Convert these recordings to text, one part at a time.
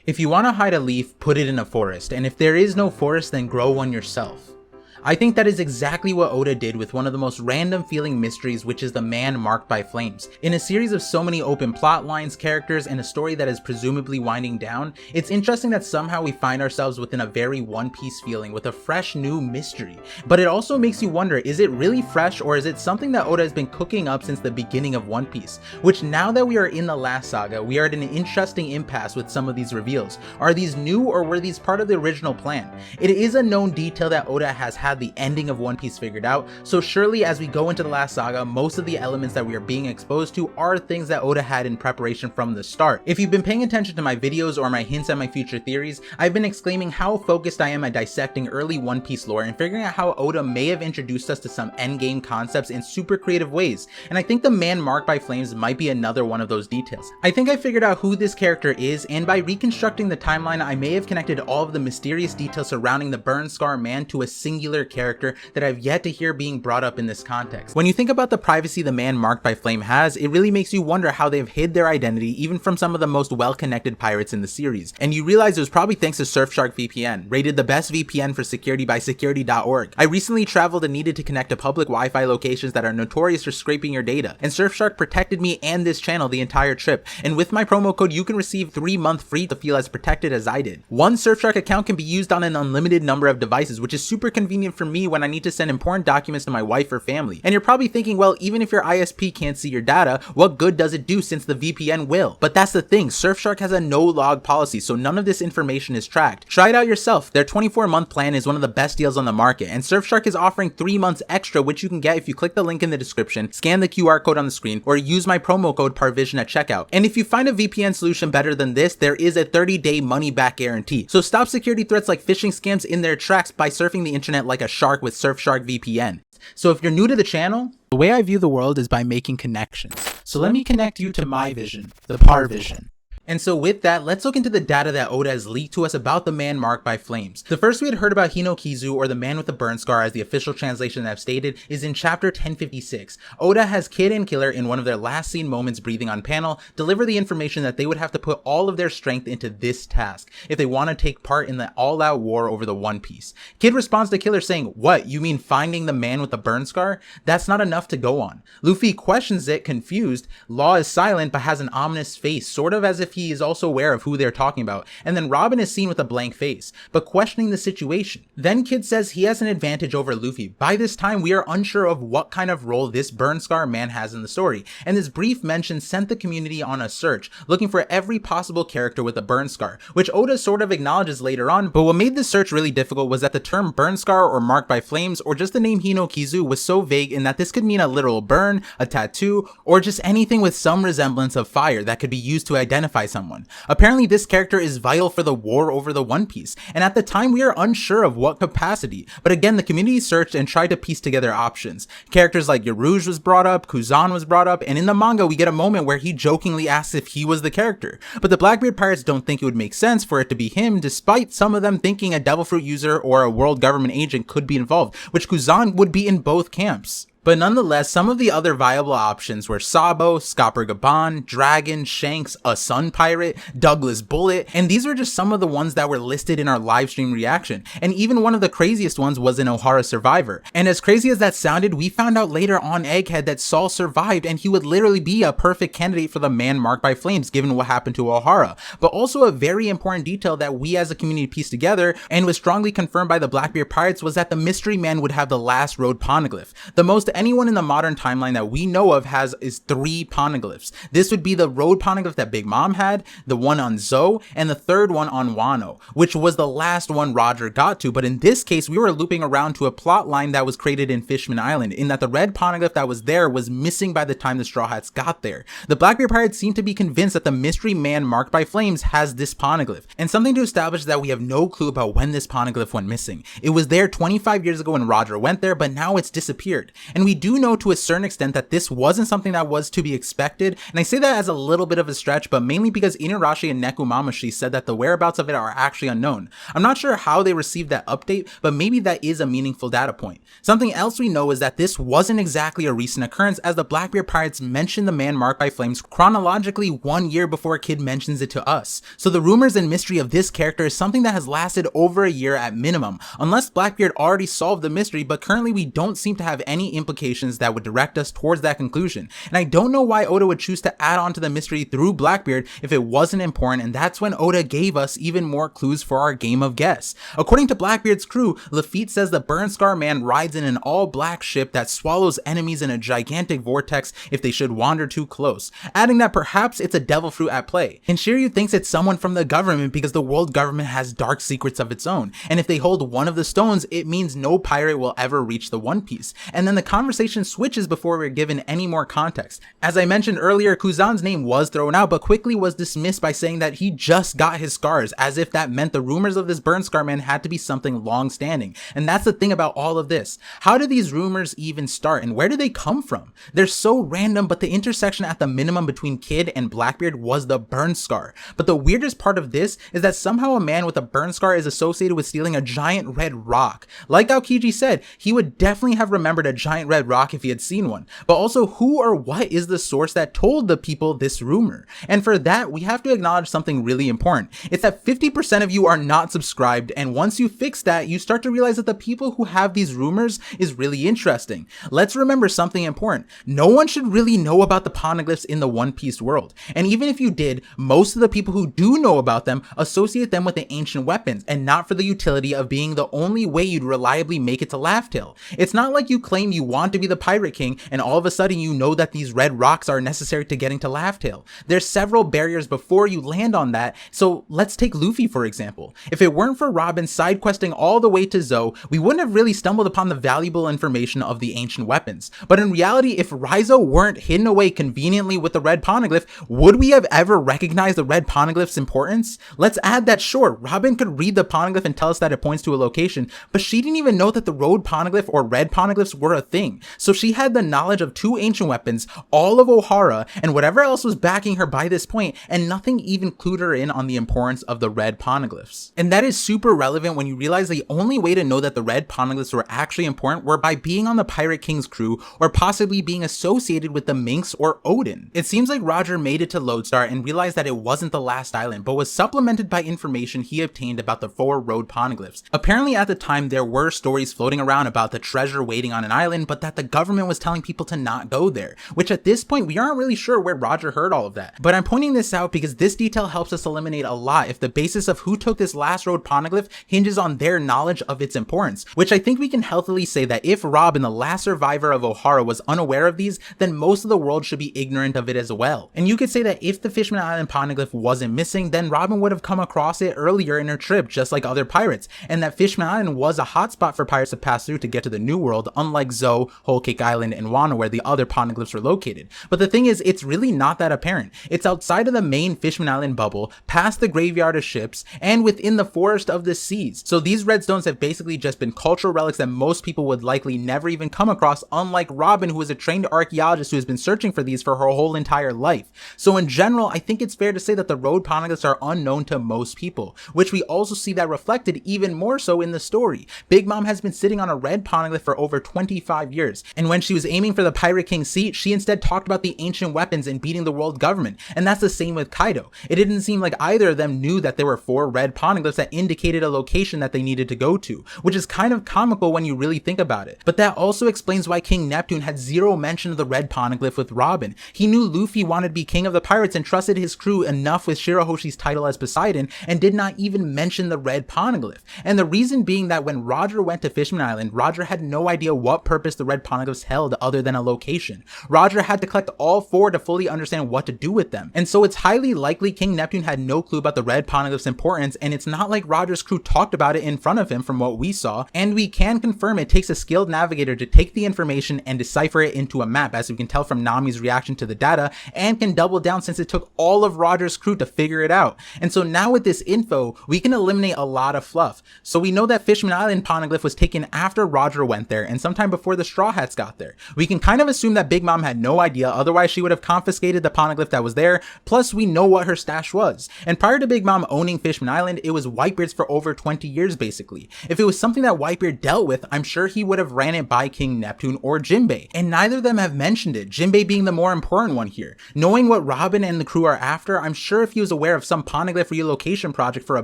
If you want to hide a leaf, put it in a forest, and if there is no forest, then grow one yourself. I think that is exactly what Oda did with one of the most random feeling mysteries, which is the man marked by flames. In a series of so many open plot lines, characters, and a story that is presumably winding down, it's interesting that somehow we find ourselves within a very One Piece feeling with a fresh new mystery. But it also makes you wonder, is it really fresh, or is it something that Oda has been cooking up since the beginning of One Piece? Which, now that we are in the last saga, we are at an interesting impasse with some of these reveals. Are these new, or were these part of the original plan? It is a known detail that Oda has had the ending of One Piece figured out, so surely as we go into the last saga, most of the elements that we are being exposed to are things that Oda had in preparation from the start. If you've been paying attention to my videos or my hints at my future theories, I've been exclaiming how focused I am at dissecting early One Piece lore and figuring out how Oda may have introduced us to some endgame concepts in super creative ways, and I think the man marked by flames might be another one of those details. I think I figured out who this character is, and by reconstructing the timeline, I may have connected all of the mysterious details surrounding the burn scar man to a singular character that I've yet to hear being brought up in this context. When you think about the privacy the man marked by flame has, it really makes you wonder how they've hid their identity even from some of the most well-connected pirates in the series. And you realize it was probably thanks to Surfshark VPN, rated the best VPN for security by security.org. I recently traveled and needed to connect to public Wi-Fi locations that are notorious for scraping your data, and Surfshark protected me and this channel the entire trip, and with my promo code you can receive 3-month free to feel as protected as I did. One Surfshark account can be used on an unlimited number of devices, which is super convenient for me when I need to send important documents to my wife or family. And you're probably thinking, well, even if your ISP can't see your data, what good does it do since the VPN will? But that's the thing, Surfshark has a no log policy, so none of this information is tracked. Try it out yourself. Their 24-month plan is one of the best deals on the market, and Surfshark is offering 3 months extra, which you can get if you click the link in the description, scan the QR code on the screen, or use my promo code Parvision at checkout. And if you find a VPN solution better than this, there is a 30-day money-back guarantee. So stop security threats like phishing scams in their tracks by surfing the internet like a shark with Surfshark VPN. So if you're new to the channel, the way I view the world is by making connections. So let me connect you to my vision, the Parvision. And so with that, let's look into the data that Oda has leaked to us about the man marked by flames. The first we had heard about Hinokizu, or the man with the burn scar as the official translation that I've stated, is in chapter 1056. Oda has Kid and Killer in one of their last scene moments breathing on panel deliver the information that they would have to put all of their strength into this task if they want to take part in the all-out war over the One Piece. Kid responds to Killer saying, "What, you mean finding the man with the burn scar? That's not enough to go on." Luffy questions it, confused. Law is silent but has an ominous face, sort of as if he is also aware of who they're talking about, and then Robin is seen with a blank face, but questioning the situation. Then Kid says he has an advantage over Luffy. By this time, we are unsure of what kind of role this burn scar man has in the story, and this brief mention sent the community on a search, looking for every possible character with a burn scar, which Oda sort of acknowledges later on, but what made this search really difficult was that the term burn scar or marked by flames, or just the name Hinokizu, was so vague in that this could mean a literal burn, a tattoo, or just anything with some resemblance of fire that could be used to identify someone. Apparently this character is vital for the war over the One Piece, and at the time we are unsure of what capacity, but again the community searched and tried to piece together options. Characters like Yaruj was brought up, Kuzan was brought up, and in the manga we get a moment where he jokingly asks if he was the character, but the Blackbeard Pirates don't think it would make sense for it to be him, despite some of them thinking a Devil Fruit user or a world government agent could be involved, which Kuzan would be in both camps. But nonetheless, some of the other viable options were Sabo, Scopper Gaban, Dragon, Shanks, a Sun Pirate, Douglas Bullet, and these were just some of the ones that were listed in our livestream reaction, and even one of the craziest ones was an Ohara survivor. And as crazy as that sounded, we found out later on Egghead that Saul survived and he would literally be a perfect candidate for the man marked by flames given what happened to Ohara. But also a very important detail that we as a community pieced together and was strongly confirmed by the Blackbeard Pirates was that the mystery man would have the last road poneglyph. The most anyone in the modern timeline that we know of has is 3 poneglyphs. This would be the road poneglyph that Big Mom had, the one on Zoe, and the third one on Wano, which was the last one Roger got to. But in this case, we were looping around to a plot line that was created in Fishman Island, in that the red poneglyph that was there was missing by the time the Straw Hats got there. The Blackbeard Pirates seem to be convinced that the mystery man marked by flames has this poneglyph, and something to establish that we have no clue about when this poneglyph went missing. It was there 25 years ago when Roger went there, but now it's disappeared. And And we do know to a certain extent that this wasn't something that was to be expected, and I say that as a little bit of a stretch, but mainly because Inarashi and Nekomamushi said that the whereabouts of it are actually unknown. I'm not sure how they received that update, but maybe that is a meaningful data point. Something else we know is that this wasn't exactly a recent occurrence, as the Blackbeard pirates mentioned the man marked by flames chronologically 1 year before Kid mentions it to us. So the rumors and mystery of this character is something that has lasted over a year at minimum, unless Blackbeard already solved the mystery, but currently we don't seem to have any implications that would direct us towards that conclusion. And I don't know why Oda would choose to add on to the mystery through Blackbeard if it wasn't important, and that's when Oda gave us even more clues for our game of guess. According to Blackbeard's crew, Lafitte says the Burn Scar Man rides in an all-black ship that swallows enemies in a gigantic vortex if they should wander too close, adding that perhaps it's a devil fruit at play. And Shiryu thinks it's someone from the government because the world government has dark secrets of its own, and if they hold one of the stones, it means no pirate will ever reach the One Piece. And then the conversation switches before we're given any more context. As I mentioned earlier, Kuzan's name was thrown out, but quickly was dismissed by saying that he just got his scars, as if that meant the rumors of this Burn Scar Man had to be something long-standing. And that's the thing about all of this. How do these rumors even start, and where do they come from? They're so random, but the intersection at the minimum between Kid and Blackbeard was the burn scar. But the weirdest part of this is that somehow a man with a burn scar is associated with stealing a giant red rock. Like Aokiji said, he would definitely have remembered a giant red rock if he had seen one. But also, who or what is the source that told the people this rumor? And for that, we have to acknowledge something really important. It's that 50% of you are not subscribed, and once you fix that, you start to realize that the people who have these rumors is really interesting. Let's remember something important. No one should really know about the poneglyphs in the One Piece world. And even if you did, most of the people who do know about them associate them with the ancient weapons, and not for the utility of being the only way you'd reliably make it to Laugh Tale. It's not like you claim you want to be the Pirate King, and all of a sudden you know that these red rocks are necessary to getting to Laugh Tale. There's several barriers before you land on that, so let's take Luffy for example. If it weren't for Robin side questing all the way to Zou, we wouldn't have really stumbled upon the valuable information of the ancient weapons. But in reality, if Raizo weren't hidden away conveniently with the red poneglyph, would we have ever recognized the red poneglyph's importance? Let's add that sure, Robin could read the poneglyph and tell us that it points to a location, but she didn't even know that the road poneglyph or red poneglyphs were a thing. So she had the knowledge of 2 ancient weapons, all of Ohara, and whatever else was backing her by this point, and nothing even clued her in on the importance of the red poneglyphs. And that is super relevant when you realize the only way to know that the red poneglyphs were actually important were by being on the Pirate King's crew, or possibly being associated with the Minx or Odin. It seems like Roger made it to Lodestar and realized that it wasn't the last island, but was supplemented by information he obtained about the 4 road poneglyphs. Apparently at the time there were stories floating around about the treasure waiting on an island, but that the government was telling people to not go there, which at this point we aren't really sure where Roger heard all of that. But I'm pointing this out because this detail helps us eliminate a lot if the basis of who took this last road poneglyph hinges on their knowledge of its importance, which I think we can healthily say that if Robin, the last survivor of Ohara, was unaware of these, then most of the world should be ignorant of it as well. And you could say that if the Fishman Island poneglyph wasn't missing, then Robin would have come across it earlier in her trip just like other pirates, and that Fishman Island was a hotspot for pirates to pass through to get to the New World, unlike Zou, Whole Cake Island, and Wano where the other poneglyphs were located. But the thing is, it's really not that apparent. It's outside of the main Fishman Island bubble, past the graveyard of ships, and within the forest of the seas. So these red stones have basically just been cultural relics that most people would likely never even come across, unlike Robin, who is a trained archaeologist who has been searching for these for her whole entire life. So in general, I think it's fair to say that the road poneglyphs are unknown to most people, which we also see that reflected even more so in the story. Big Mom has been sitting on a red poneglyph for over 25 years, and when she was aiming for the Pirate King's seat, she instead talked about the ancient weapons and beating the world government, and that's the same with Kaido. It didn't seem like either of them knew that there were 4 red poneglyphs that indicated a location that they needed to go to, which is kind of comical when you really think about it. But that also explains why King Neptune had zero mention of the red poneglyph with Robin. He knew Luffy wanted to be king of the pirates and trusted his crew enough with Shirahoshi's title as Poseidon, and did not even mention the red poneglyph. And the reason being that when Roger went to Fishman Island, Roger had no idea what purpose the red poneglyphs held other than a location. Roger had to collect all 4 to fully understand what to do with them. And so it's highly likely King Neptune had no clue about the red poneglyph's importance, and it's not like Roger's crew talked about it in front of him from what we saw, and we can confirm it takes a skilled navigator to take the information and decipher it into a map, as we can tell from Nami's reaction to the data, and can double down since it took all of Roger's crew to figure it out. And so now with this info, we can eliminate a lot of fluff. So we know that Fishman Island poneglyph was taken after Roger went there, and sometime before the Straw Hats got there. We can kind of assume that Big Mom had no idea, otherwise she would have confiscated the poneglyph that was there, plus we know what her stash was. And prior to Big Mom owning Fishman Island, it was Whitebeard's for over 20 years basically. If it was something that Whitebeard dealt with, I'm sure he would have ran it by King Neptune or Jinbei, and neither of them have mentioned it, Jinbei being the more important one here. Knowing what Robin and the crew are after, I'm sure if he was aware of some poneglyph relocation project for a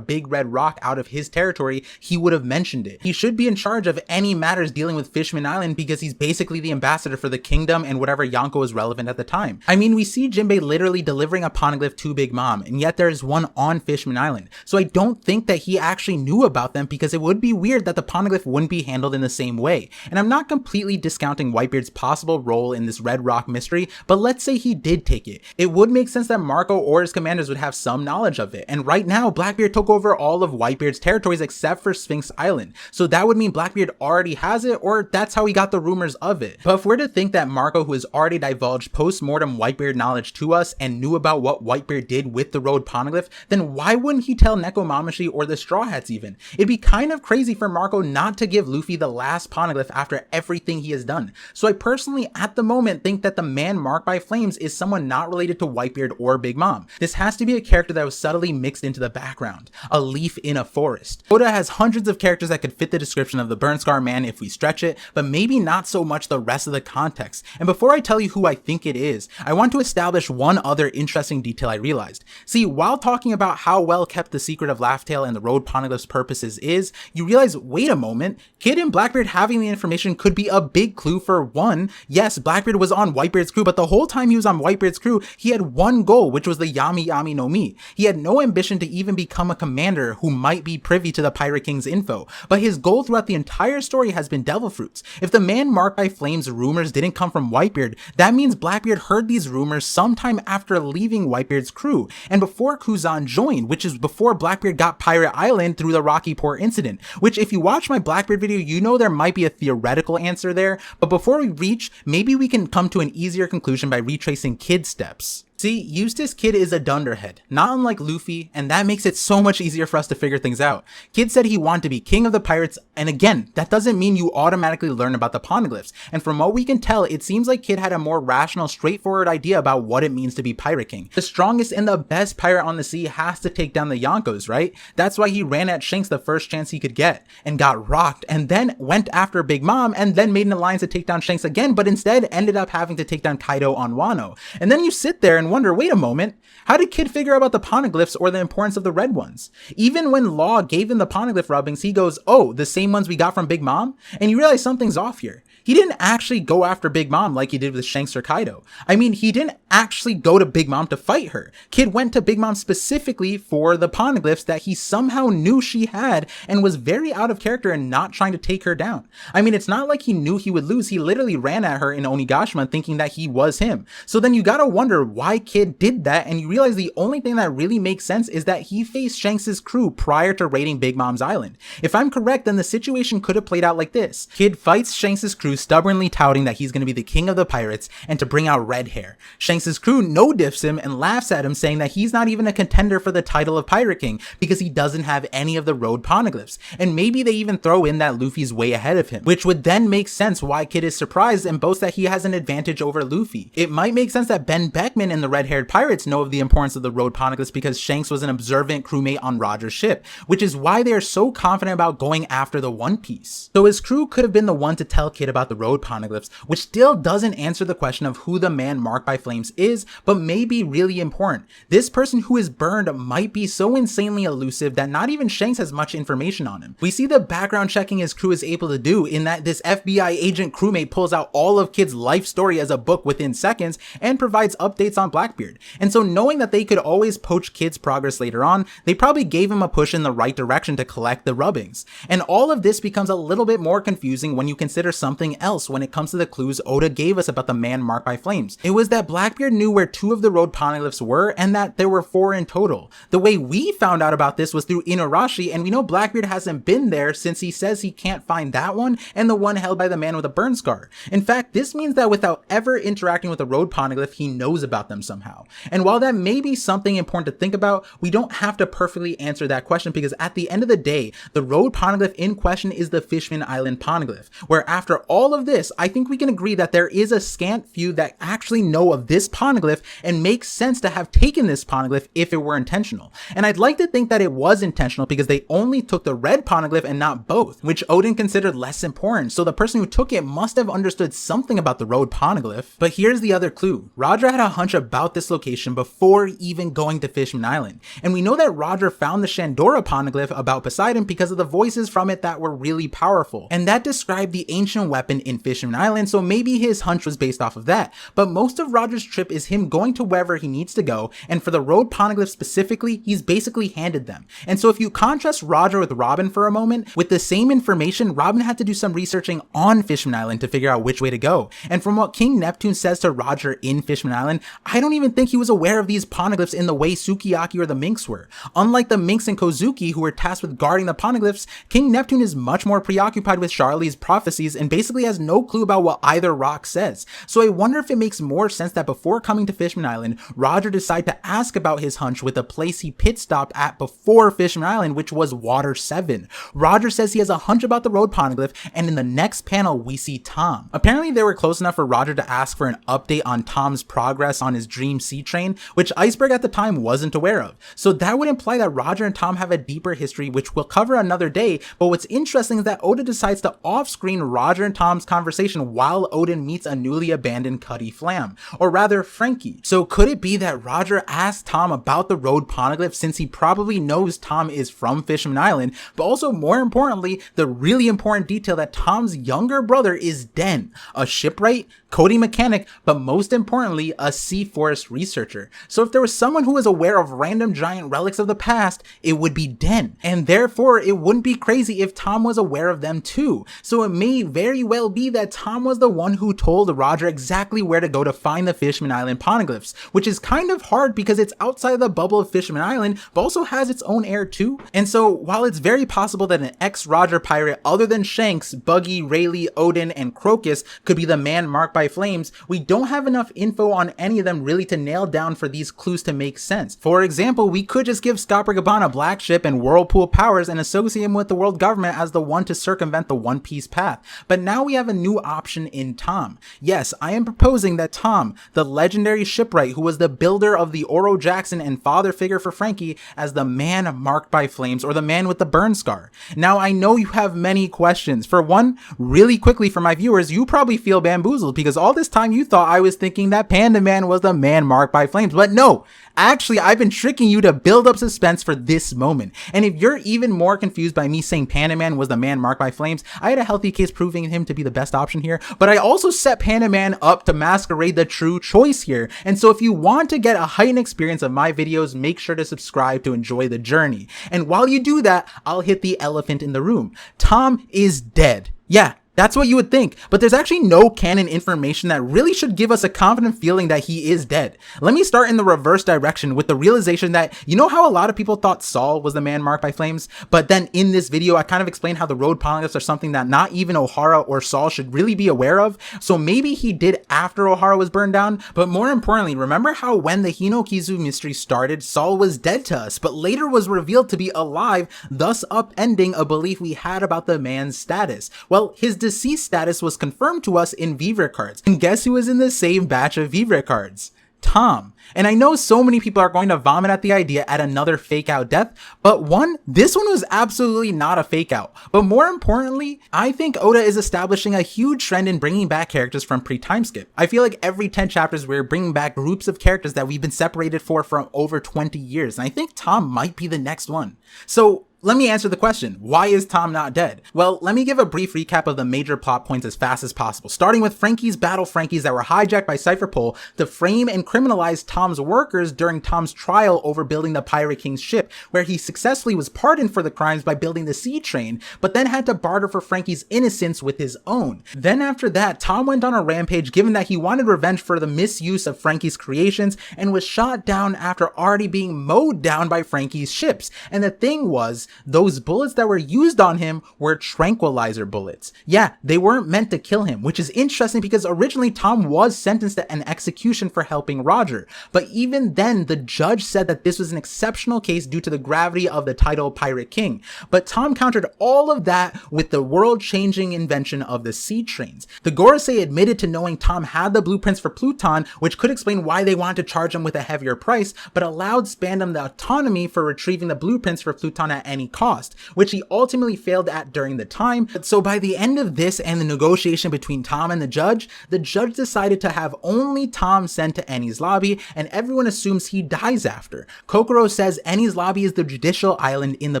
big red rock out of his territory, he would have mentioned it. He should be in charge of any matters dealing with Fishman Island because he's basically the ambassador for the kingdom and whatever Yonko is relevant at the time. I mean, we see Jinbei literally delivering a poneglyph to Big Mom, and yet there's one on Fishman Island. So I don't think that he actually knew about them, because it would be weird that the poneglyph wouldn't be handled in the same way. And I'm not completely discounting Whitebeard's possible role in this Red Rock mystery, but let's say he did take it. It would make sense that Marco or his commanders would have some knowledge of it. And right now, Blackbeard took over all of Whitebeard's territories except for Sphinx Island. So that would mean Blackbeard already has it, or that's how he got the rumors of it. But if we're to think that Marco, who has already divulged post-mortem Whitebeard knowledge to us and knew about what Whitebeard did with the road poneglyph, then why wouldn't he tell Nekomamushi or the Straw Hats even? It'd be kind of crazy for Marco not to give Luffy the last poneglyph after everything he has done. So I personally, at the moment, think that the man marked by flames is someone not related to Whitebeard or Big Mom. This has to be a character that was subtly mixed into the background, a leaf in a forest. Oda has hundreds of characters that could fit the description of the Burn Scar Man if we stretch it, but maybe not so much the rest of the context. And before I tell you who I think it is, I want to establish one other interesting detail I realized. See, while talking about how well kept the secret of Laugh-Tale and the road poneglyph's purposes is, you realize, wait a moment, Kid and Blackbeard having the information could be a big clue for one. Yes, Blackbeard was on Whitebeard's crew, but the whole time he was on Whitebeard's crew, he had one goal, which was the Yami Yami no Mi. He had no ambition to even become a commander who might be privy to the Pirate King's info, but his goal throughout the entire story has been Devil Fruits. If the man marked by flames rumors didn't come from Whitebeard, that means Blackbeard heard these rumors sometime after leaving Whitebeard's crew, and before Kuzan joined, which is before Blackbeard got Pirate Island through the Rocky Port incident, which if you watch my Blackbeard video, you know there might be a theoretical answer there, but before we reach, maybe we can come to an easier conclusion by retracing Kid's steps. See, Eustace Kid is a dunderhead, not unlike Luffy, and that makes it so much easier for us to figure things out. Kid said he wanted to be king of the pirates, and again, that doesn't mean you automatically learn about the poneglyphs, and from what we can tell, it seems like Kid had a more rational, straightforward idea about what it means to be Pirate King. The strongest and the best pirate on the sea has to take down the Yonkos, right? That's why he ran at Shanks the first chance he could get, and got rocked, and then went after Big Mom, and then made an alliance to take down Shanks again, but instead ended up having to take down Kaido on Wano. And then you sit there and wonder, wait a moment, how did Kid figure out about the poneglyphs or the importance of the red ones? Even when Law gave him the poneglyph rubbings, he goes, oh, the same ones we got from Big Mom? And you realize something's off here. He didn't actually go after Big Mom like he did with Shanks or Kaido. I mean, he didn't actually go to Big Mom to fight her. Kid went to Big Mom specifically for the poneglyphs that he somehow knew she had and was very out of character and not trying to take her down. I mean, it's not like he knew he would lose. He literally ran at her in Onigashima thinking that he was him. So then you gotta wonder why Kid did that, and you realize the only thing that really makes sense is that he faced Shanks' crew prior to raiding Big Mom's island. If I'm correct, then the situation could have played out like this. Kid fights Shanks' crew, stubbornly touting that he's going to be the king of the pirates and to bring out red hair. Shanks' crew no-diffs him and laughs at him, saying that he's not even a contender for the title of Pirate King because he doesn't have any of the road poneglyphs. And maybe they even throw in that Luffy's way ahead of him, which would then make sense why Kid is surprised and boasts that he has an advantage over Luffy. It might make sense that Ben Beckman and the red-haired pirates know of the importance of the road poneglyphs because Shanks was an observant crewmate on Roger's ship, which is why they are so confident about going after the One Piece. So his crew could have been the one to tell Kid about the road poneglyphs, which still doesn't answer the question of who the man marked by flames is, but may be really important. This person who is burned might be so insanely elusive that not even Shanks has much information on him. We see the background checking his crew is able to do in that this FBI agent crewmate pulls out all of Kid's life story as a book within seconds and provides updates on Blackbeard. And so knowing that they could always poach Kid's progress later on, they probably gave him a push in the right direction to collect the rubbings. And all of this becomes a little bit more confusing when you consider something else when it comes to the clues Oda gave us about the man marked by flames. It was that Blackbeard Blackbeard knew where 2 of the road poneglyphs were and that there were 4 in total. The way we found out about this was through Inuarashi, and we know Blackbeard hasn't been there since he says he can't find that one and the one held by the man with a burn scar. In fact, this means that without ever interacting with a road poneglyph, he knows about them somehow. And while that may be something important to think about, we don't have to perfectly answer that question, because at the end of the day, the road poneglyph in question is the Fishman Island poneglyph, where after all of this, I think we can agree that there is a scant few that actually know of this poneglyph and makes sense to have taken this poneglyph if it were intentional. And I'd like to think that it was intentional because they only took the red poneglyph and not both, which Odin considered less important, so the person who took it must have understood something about the road poneglyph. But here's the other clue. Roger had a hunch about this location before even going to Fishman Island, and we know that Roger found the Shandora poneglyph about Poseidon because of the voices from it that were really powerful, and that described the ancient weapon in Fishman Island, so maybe his hunch was based off of that. But most of Roger's trip is him going to wherever he needs to go, and for the road poneglyph specifically, he's basically handed them. And so if you contrast Roger with Robin for a moment, with the same information, Robin had to do some researching on Fishman Island to figure out which way to go. And from what King Neptune says to Roger in Fishman Island, I don't even think he was aware of these poneglyphs in the way Sukiyaki or the Minks were. Unlike the Minks and Kozuki, who were tasked with guarding the poneglyphs, King Neptune is much more preoccupied with Charlie's prophecies and basically has no clue about what either rock says. So I wonder if it makes more sense that before coming to Fishman Island, Roger decided to ask about his hunch with the place he pit stopped at before Fishman Island, which was Water 7. Roger says he has a hunch about the road poneglyph, and in the next panel we see Tom. Apparently they were close enough for Roger to ask for an update on Tom's progress on his Dream Sea Train, which Iceberg at the time wasn't aware of. So that would imply that Roger and Tom have a deeper history, which we'll cover another day. But what's interesting is that Oda decides to off-screen Roger and Tom's conversation while Odin meets a newly abandoned Cutty Flam, or rather Frankie. So could it be that Roger asked Tom about the road poneglyph since he probably knows Tom is from Fishman Island, but also more importantly, the really important detail that Tom's younger brother is Den, a shipwright, coding mechanic, but most importantly, a sea forest researcher. So if there was someone who was aware of random giant relics of the past, it would be Den, and therefore it wouldn't be crazy if Tom was aware of them too. So it may very well be that Tom was the one who told Roger exactly where to go to find the Fishman Island poneglyphs, which is kind of hard because it's outside the bubble of Fishman Island, but also has its own air too. And so while it's very possible that an ex-Roger pirate other than Shanks, Buggy, Rayleigh, Odin, and Crocus could be the man marked by flames, we don't have enough info on any of them really to nail down for these clues to make sense. For example, we could just give Skopper a black ship and whirlpool powers and associate him with the world government as the one to circumvent the One Piece path. But now we have a new option in Tom. Yes, I am proposing that Tom, the legendary shipwright who was the builder of the Oro Jackson and father figure for Frankie, as the man marked by flames, or the man with the burn scar. Now I know you have many questions. For one, really quickly for my viewers, you probably feel bamboozled because all this time you thought I was thinking that Panda Man was the man marked by flames, but no. Actually, I've been tricking you to build up suspense for this moment. And if you're even more confused by me saying Panda Man was the man marked by flames, I had a healthy case proving him to be the best option here, but I also set Panda Man up to masquerade the true choice here. And so if you want to get a heightened experience of my videos, make sure to subscribe to enjoy the journey. And while you do that, I'll hit the elephant in the room. Tom is dead. Yeah. That's what you would think, but there's actually no canon information that really should give us a confident feeling that he is dead. Let me start in the reverse direction with the realization that, you know how a lot of people thought Saul was the man marked by flames? But then in this video, I kind of explained how the road poneglyphs are something that not even Ohara or Saul should really be aware of. So maybe he did after Ohara was burned down. But more importantly, remember how when the Hinokizu mystery started, Saul was dead to us, but later was revealed to be alive, thus upending a belief we had about the man's status. Well, his deceased status was confirmed to us in Vivre cards. And guess who was in the same batch of Vivre cards? Tom. And I know so many people are going to vomit at the idea at another fake out death, but this one was absolutely not a fake out. But more importantly, I think Oda is establishing a huge trend in bringing back characters from pre-time skip. I feel like every 10 chapters we're bringing back groups of characters that we've been separated for over 20 years, and I think Tom might be the next one. So let me answer the question. Why is Tom not dead? Well, let me give a brief recap of the major plot points as fast as possible, starting with Frankie's battle Frankies that were hijacked by Cypherpole to frame and criminalize Tom's workers during Tom's trial over building the Pirate King's ship, where he successfully was pardoned for the crimes by building the sea train, but then had to barter for Frankie's innocence with his own. Then after that, Tom went on a rampage given that he wanted revenge for the misuse of Frankie's creations and was shot down after already being mowed down by Frankie's ships. And the thing was, those bullets that were used on him were tranquilizer bullets. Yeah, they weren't meant to kill him, which is interesting because originally Tom was sentenced to an execution for helping Roger. But even then, the judge said that this was an exceptional case due to the gravity of the title Pirate King. But Tom countered all of that with the world-changing invention of the sea trains. The Gorosei admitted to knowing Tom had the blueprints for Pluton, which could explain why they wanted to charge him with a heavier price, but allowed Spandam the autonomy for retrieving the blueprints for Pluton at any cost, which he ultimately failed at during the time. So by the end of this and the negotiation between Tom and the judge decided to have only Tom sent to Enies Lobby, and everyone assumes he dies after. Kokoro says Enies Lobby is the judicial island in the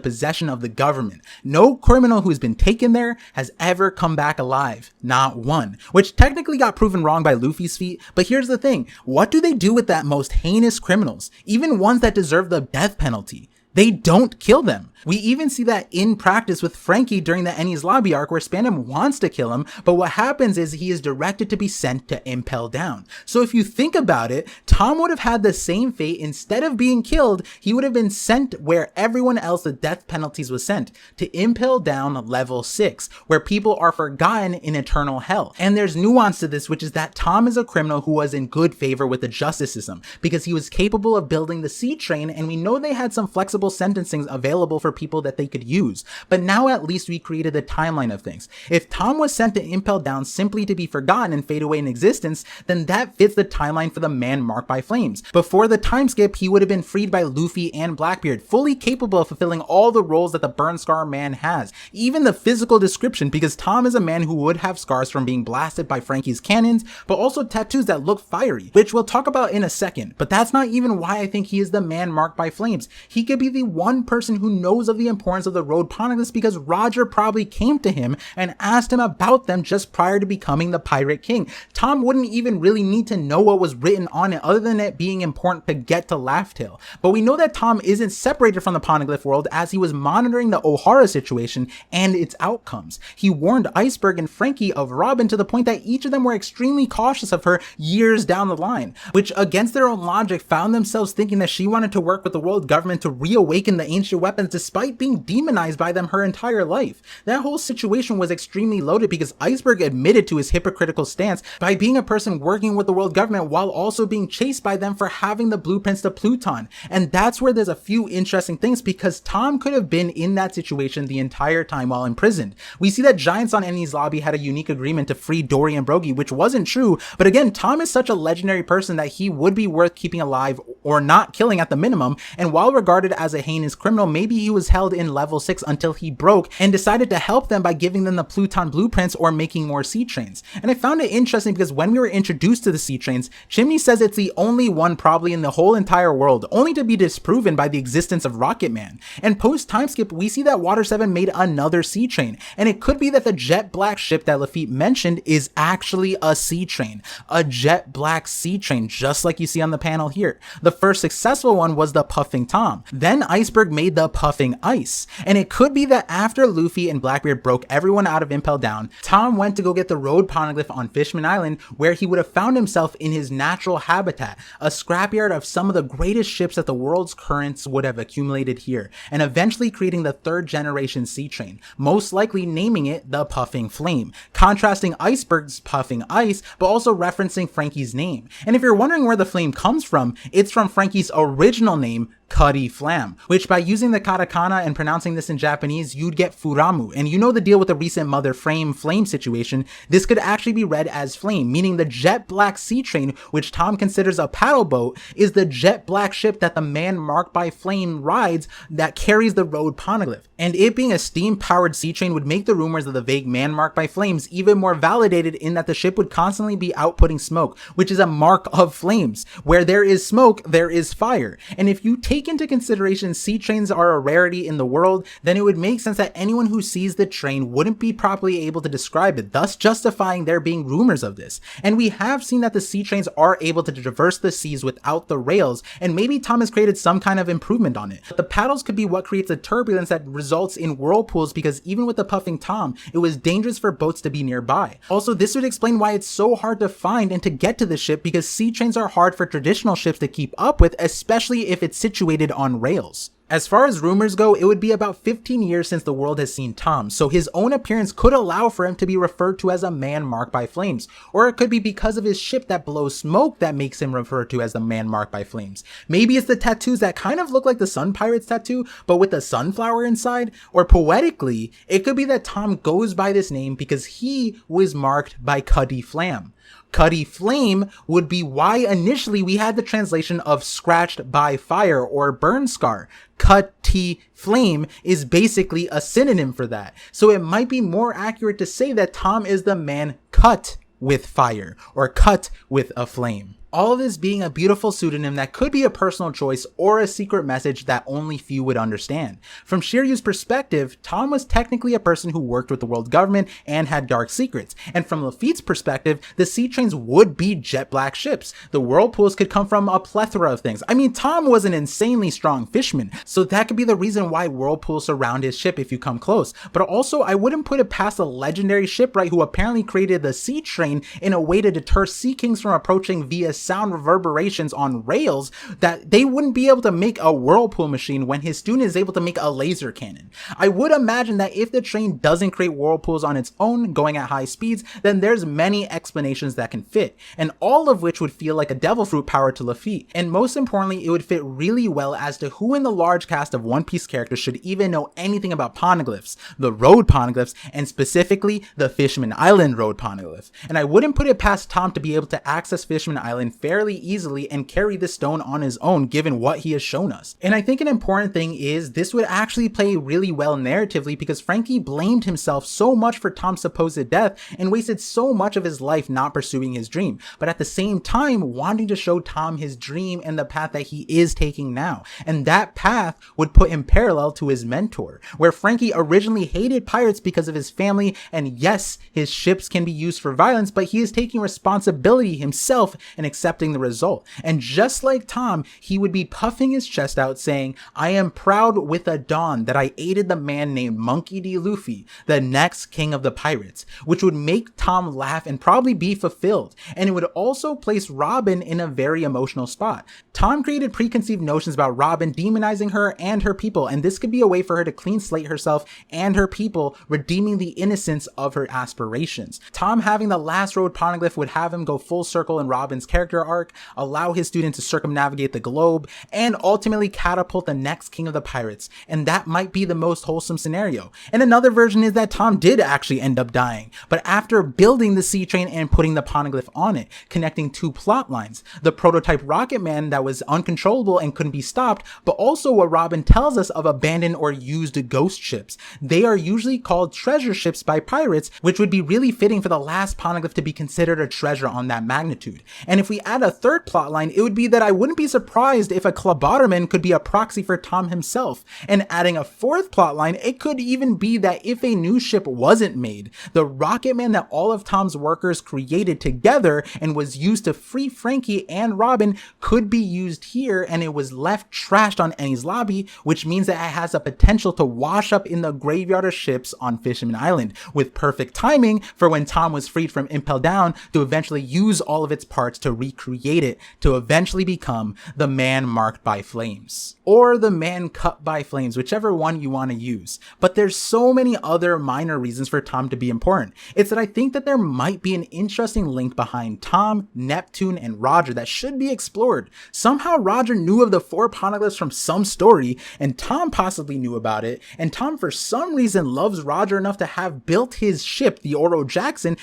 possession of the government. No criminal who's been taken there has ever come back alive. Not one. Which technically got proven wrong by Luffy's feat, but here's the thing. What do they do with that most heinous criminals? Even ones that deserve the death penalty. They don't kill them. We even see that in practice with Frankie during the Enies Lobby arc where Spandam wants to kill him, but what happens is he is directed to be sent to Impel Down. So if you think about it, Tom would have had the same fate. Instead of being killed, he would have been sent where everyone else the death penalties was sent, to Impel Down level 6, where people are forgotten in eternal hell. And there's nuance to this, which is that Tom is a criminal who was in good favor with the justice system because he was capable of building the sea train, and we know they had some flexible sentencing available for people that they could use. But now at least we created the timeline of things. If Tom was sent to Impel Down simply to be forgotten and fade away in existence, then that fits the timeline for the man marked by flames. Before the time skip, he would have been freed by Luffy and Blackbeard, fully capable of fulfilling all the roles that the burn scar man has. Even the physical description, because Tom is a man who would have scars from being blasted by Frankie's cannons, but also tattoos that look fiery, which we'll talk about in a second. But that's not even why I think he is the man marked by flames. He could be the one person who knows of the importance of the road poneglyphs because Roger probably came to him and asked him about them just prior to becoming the Pirate King. Tom wouldn't even really need to know what was written on it other than it being important to get to Laugh Tale. But we know that Tom isn't separated from the poneglyph world as he was monitoring the O'Hara situation and its outcomes. He warned Iceberg and Frankie of Robin to the point that each of them were extremely cautious of her years down the line, which against their own logic found themselves thinking that she wanted to work with the world government to reawaken the ancient weapons despite being demonized by them her entire life. That whole situation was extremely loaded because Iceberg admitted to his hypocritical stance by being a person working with the world government while also being chased by them for having the blueprints to Pluton. And that's where there's a few interesting things because Tom could have been in that situation the entire time while imprisoned. We see that Giants on Enies Lobby had a unique agreement to free Dory and Brogy, which wasn't true, but again, Tom is such a legendary person that he would be worth keeping alive or not killing at the minimum, and while regarded as a heinous criminal, maybe he was held in level 6 until he broke and decided to help them by giving them the Pluton blueprints or making more sea trains. And I found it interesting because when we were introduced to the sea trains, Chimney says it's the only one probably in the whole entire world, only to be disproven by the existence of Rocket Man. And post time skip, we see that Water 7 made another sea train, and it could be that the jet black ship that Lafitte mentioned is actually a sea train, a jet black sea train, just like you see on the panel here. The first successful one was the Puffing Tom. Then Iceberg made the Puffing Ice. And it could be that after Luffy and Blackbeard broke everyone out of Impel Down, Tom went to go get the road poneglyph on Fishman Island, where he would have found himself in his natural habitat, a scrapyard of some of the greatest ships that the world's currents would have accumulated here, and eventually creating the third generation sea train, most likely naming it the Puffing Flame, contrasting Iceberg's Puffing Ice, but also referencing Frankie's name. And if you're wondering where the flame comes from, it's from Frankie's original name, Cuddy Flam, which by using the katakana and pronouncing this in Japanese, you'd get Furamu. And you know the deal with the recent Mother Flame situation, this could actually be read as flame, meaning the jet black sea train, which Tom considers a paddle boat, is the jet black ship that the man marked by flame rides that carries the road poneglyph. And it being a steam-powered sea train would make the rumors of the vague man marked by flames even more validated in that the ship would constantly be outputting smoke, which is a mark of flames. Where there is smoke, there is fire. And if you take take into consideration sea trains are a rarity in the world, then it would make sense that anyone who sees the train wouldn't be properly able to describe it, thus justifying there being rumors of this. And we have seen that the sea trains are able to traverse the seas without the rails, and maybe Tom has created some kind of improvement on it. But the paddles could be what creates a turbulence that results in whirlpools, because even with the puffing Tom, it was dangerous for boats to be nearby. Also, this would explain why it's so hard to find and to get to the ship, because sea trains are hard for traditional ships to keep up with, especially if it's situated on rails. As far as rumors go, it would be about 15 years since the world has seen Tom, so his own appearance could allow for him to be referred to as a man marked by flames, or it could be because of his ship that blows smoke that makes him referred to as the man marked by flames. Maybe it's the tattoos that kind of look like the Sun Pirates tattoo, but with a sunflower inside, or poetically, it could be that Tom goes by this name because he was marked by Cuddy Flam. Cuddy Flame would be why initially we had the translation of scratched by fire or burn scar. Cuddy Flame is basically a synonym for that. So it might be more accurate to say that Tom is the man cut with fire or cut with a flame. All of this being a beautiful pseudonym that could be a personal choice or a secret message that only few would understand. From Shiryu's perspective, Tom was technically a person who worked with the world government and had dark secrets. And from Lafitte's perspective, the sea trains would be jet black ships. The whirlpools could come from a plethora of things. I mean, Tom was an insanely strong fisherman, so that could be the reason why whirlpools surround his ship if you come close. But also, I wouldn't put it past a legendary shipwright who apparently created the sea train in a way to deter sea kings from approaching via sound reverberations on rails, that they wouldn't be able to make a whirlpool machine when his student is able to make a laser cannon. I would imagine that if the train doesn't create whirlpools on its own going at high speeds, then there's many explanations that can fit, and all of which would feel like a devil fruit power to Lafitte. And most importantly, it would fit really well as to who in the large cast of One Piece characters should even know anything about poneglyphs, the road poneglyphs, and specifically the Fishman Island road poneglyph. And I wouldn't put it past Tom to be able to access Fishman Island fairly easily and carry the stone on his own given what he has shown us. And I think an important thing is this would actually play really well narratively, because Franky blamed himself so much for Tom's supposed death and wasted so much of his life not pursuing his dream, but at the same time wanting to show Tom his dream and the path that he is taking now. And that path would put him parallel to his mentor, where Franky originally hated pirates because of his family, and yes, his ships can be used for violence, but he is taking responsibility himself and accepting the result. And just like Tom, he would be puffing his chest out saying, "I am proud with a dawn that I aided the man named Monkey D. Luffy, the next king of the pirates," which would make Tom laugh and probably be fulfilled. And it would also place Robin in a very emotional spot. Tom created preconceived notions about Robin, demonizing her and her people, and this could be a way for her to clean slate herself and her people, redeeming the innocence of her aspirations. Tom having the last road poneglyph would have him go full circle in Robin's character arc, allow his student to circumnavigate the globe, and ultimately catapult the next king of the pirates, and that might be the most wholesome scenario. And another version is that Tom did actually end up dying, but after building the sea train and putting the poneglyph on it, connecting two plot lines, the prototype rocket man that was uncontrollable and couldn't be stopped, but also what Robin tells us of abandoned or used ghost ships. They are usually called treasure ships by pirates, which would be really fitting for the last poneglyph to be considered a treasure on that magnitude. And if we add a third plotline, it would be that I wouldn't be surprised if a Klabotterman could be a proxy for Tom himself. And adding a fourth plotline, it could even be that if a new ship wasn't made, the rocket man that all of Tom's workers created together and was used to free Franky and Robin could be used here, and it was left trashed on Enies Lobby, which means that it has a potential to wash up in the graveyard of ships on Fishman Island, with perfect timing for when Tom was freed from Impel Down to eventually use all of its parts to recreate it to eventually become the man marked by flames, or the man cut by flames, whichever one you want to use. But there's so many other minor reasons for Tom to be important. It's that I think that there might be an interesting link behind Tom, Neptune, and Roger that should be explored. Somehow Roger knew of the 4 poneglyphs from some story, and Tom possibly knew about it, and Tom for some reason loves Roger enough to have built his ship, the Oro Jackson,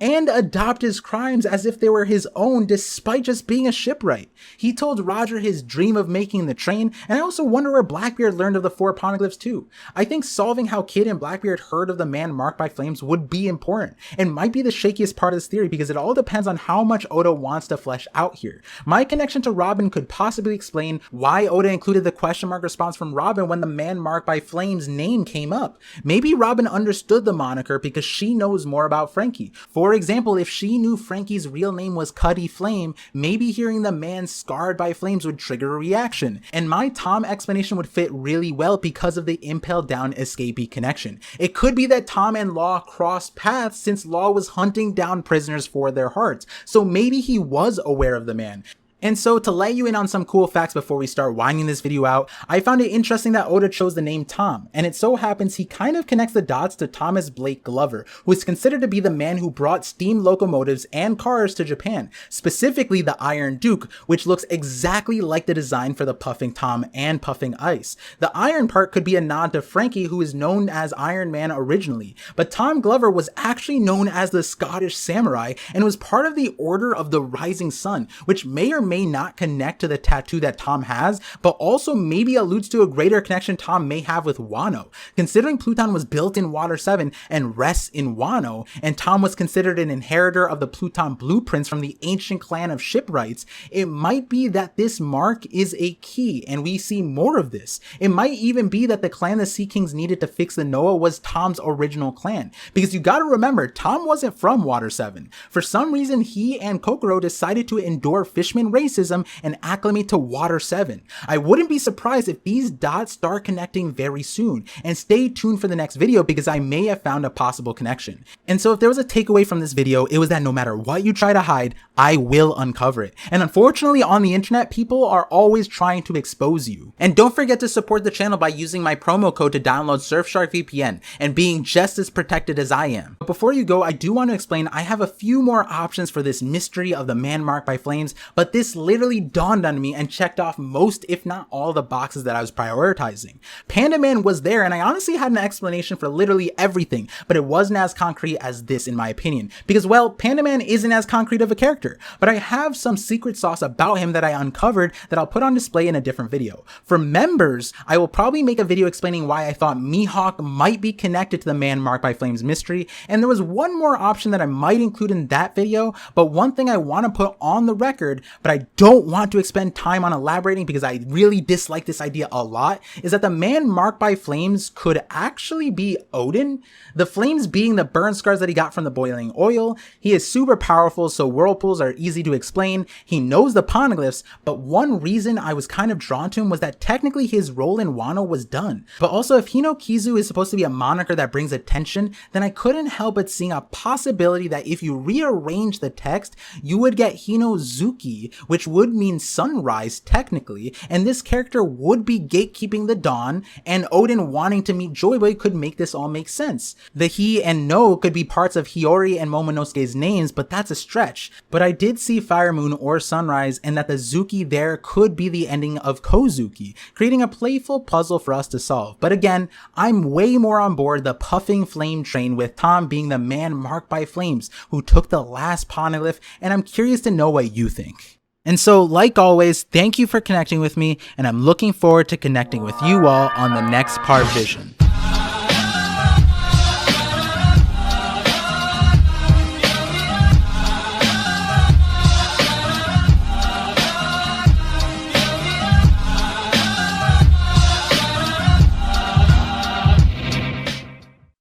and adopt his crimes as if they were his own despite just being a shipwright. He told Roger his dream of making the train, and I also wonder where Blackbeard learned of the 4 poneglyphs too. I think solving how Kid and Blackbeard heard of the man marked by flames would be important, and might be the shakiest part of this theory because it all depends on how much Oda wants to flesh out here. My connection to Robin could possibly explain why Oda included the question mark response from Robin when the man marked by flames name came up. Maybe Robin understood the moniker because she knows more about Frankie. For example, if she knew Frankie's real name was Cuddy Flame, maybe hearing the man scarred by flames would trigger a reaction. And my Tom explanation would fit really well because of the impaled down escapee connection. It could be that Tom and Law crossed paths since Law was hunting down prisoners for their hearts, so maybe he was aware of the man. And so to let you in on some cool facts before we start winding this video out, I found it interesting that Oda chose the name Tom, and it so happens he kind of connects the dots to Thomas Blake Glover, who is considered to be the man who brought steam locomotives and cars to Japan, specifically the Iron Duke, which looks exactly like the design for the Puffing Tom and Puffing Ice. The iron part could be a nod to Frankie, who is known as Iron Man originally, but Tom Glover was actually known as the Scottish Samurai and was part of the Order of the Rising Sun, which may or may not connect to the tattoo that Tom has, but also maybe alludes to a greater connection Tom may have with Wano. Considering Pluton was built in Water 7 and rests in Wano, and Tom was considered an inheritor of the Pluton blueprints from the ancient clan of shipwrights, it might be that this mark is a key and we see more of this. It might even be that the clan the Sea Kings needed to fix the Noah was Tom's original clan, because you gotta remember, Tom wasn't from Water 7. For some reason, he and Kokoro decided to endure Fishman racism and acclimate to Water 7. I wouldn't be surprised if these dots start connecting very soon, and stay tuned for the next video because I may have found a possible connection. And so if there was a takeaway from this video, it was that no matter what you try to hide, I will uncover it. And unfortunately on the internet, people are always trying to expose you. And don't forget to support the channel by using my promo code to download Surfshark VPN and being just as protected as I am. But before you go, I do want to explain I have a few more options for this mystery of the man marked by flames, but this literally dawned on me and checked off most, if not all, the boxes that I was prioritizing. Panda Man was there, and I honestly had an explanation for literally everything, but it wasn't as concrete as this in my opinion, because well, Panda Man isn't as concrete of a character, but I have some secret sauce about him that I uncovered that I'll put on display in a different video. For members, I will probably make a video explaining why I thought Mihawk might be connected to the man marked by flames mystery, and there was one more option that I might include in that video, but one thing I want to put on the record, but I don't want to expend time on elaborating because I really dislike this idea a lot, is that the man marked by flames could actually be Odin. The flames being the burn scars that he got from the boiling oil. He is super powerful, so whirlpools are easy to explain. He knows the poneglyphs, but one reason I was kind of drawn to him was that technically his role in Wano was done. But also, if Hinokizu is supposed to be a moniker that brings attention, then I couldn't help but seeing a possibility that if you rearrange the text, you would get Hinozuki, which would mean sunrise technically, and this character would be gatekeeping the dawn, and Odin wanting to meet Joy Boy could make this all make sense. The he and no could be parts of Hiyori and Momonosuke's names, but that's a stretch. But I did see Fire Moon or Sunrise, and that the Zuki there could be the ending of Kozuki, creating a playful puzzle for us to solve. But again, I'm way more on board the Puffing Flame train, with Tom being the man marked by flames who took the last poneglyph, and I'm curious to know what you think. And so, like always, thank you for connecting with me, and I'm looking forward to connecting with you all on the next Parvision.